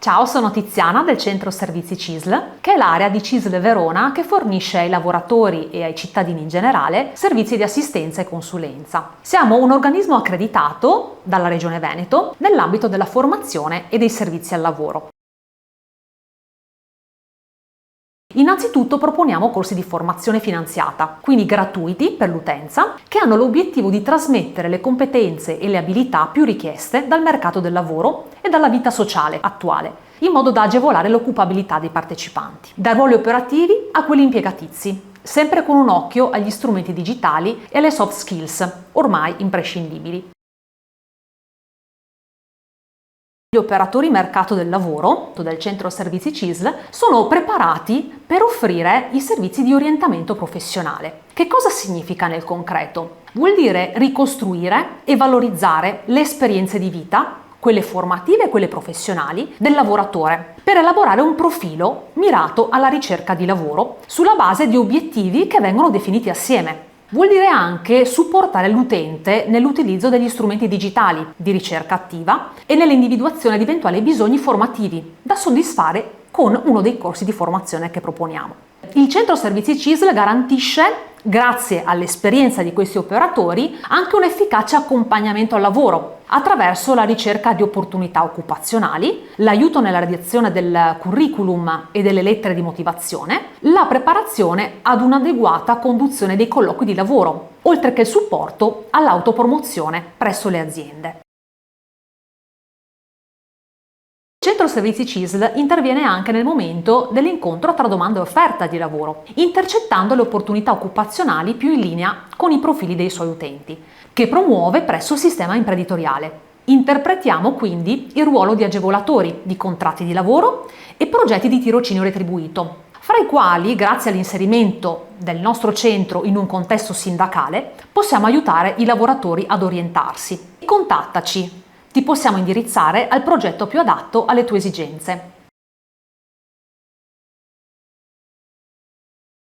Ciao, sono Tiziana del Centro Servizi CISL, che è l'area di CISL Verona che fornisce ai lavoratori e ai cittadini in generale servizi di assistenza e consulenza. Siamo un organismo accreditato dalla Regione Veneto nell'ambito della formazione e dei servizi al lavoro. Innanzitutto proponiamo corsi di formazione finanziata, quindi gratuiti per l'utenza, che hanno l'obiettivo di trasmettere le competenze e le abilità più richieste dal mercato del lavoro e dalla vita sociale attuale, in modo da agevolare l'occupabilità dei partecipanti, dai ruoli operativi a quelli impiegatizi, sempre con un occhio agli strumenti digitali e alle soft skills, ormai imprescindibili. Gli operatori mercato del lavoro del Centro Servizi CISL sono preparati per offrire i servizi di orientamento professionale. Che cosa significa nel concreto? Vuol dire ricostruire e valorizzare le esperienze di vita, quelle formative e quelle professionali, del lavoratore, per elaborare un profilo mirato alla ricerca di lavoro sulla base di obiettivi che vengono definiti assieme. Vuol dire anche supportare l'utente nell'utilizzo degli strumenti digitali di ricerca attiva e nell'individuazione di eventuali bisogni formativi da soddisfare con uno dei corsi di formazione che proponiamo. Il Centro Servizi CISL garantisce, grazie all'esperienza di questi operatori, anche un efficace accompagnamento al lavoro attraverso la ricerca di opportunità occupazionali, l'aiuto nella redazione del curriculum e delle lettere di motivazione, la preparazione ad un'adeguata conduzione dei colloqui di lavoro, oltre che il supporto all'autopromozione presso le aziende. Il Centro Servizi CISL interviene anche nel momento dell'incontro tra domanda e offerta di lavoro, intercettando le opportunità occupazionali più in linea con i profili dei suoi utenti, che promuove presso il sistema imprenditoriale. Interpretiamo quindi il ruolo di agevolatori di contratti di lavoro e progetti di tirocinio retribuito, fra i quali, grazie all'inserimento del nostro centro in un contesto sindacale, possiamo aiutare i lavoratori ad orientarsi. Contattaci! Ti possiamo indirizzare al progetto più adatto alle tue esigenze.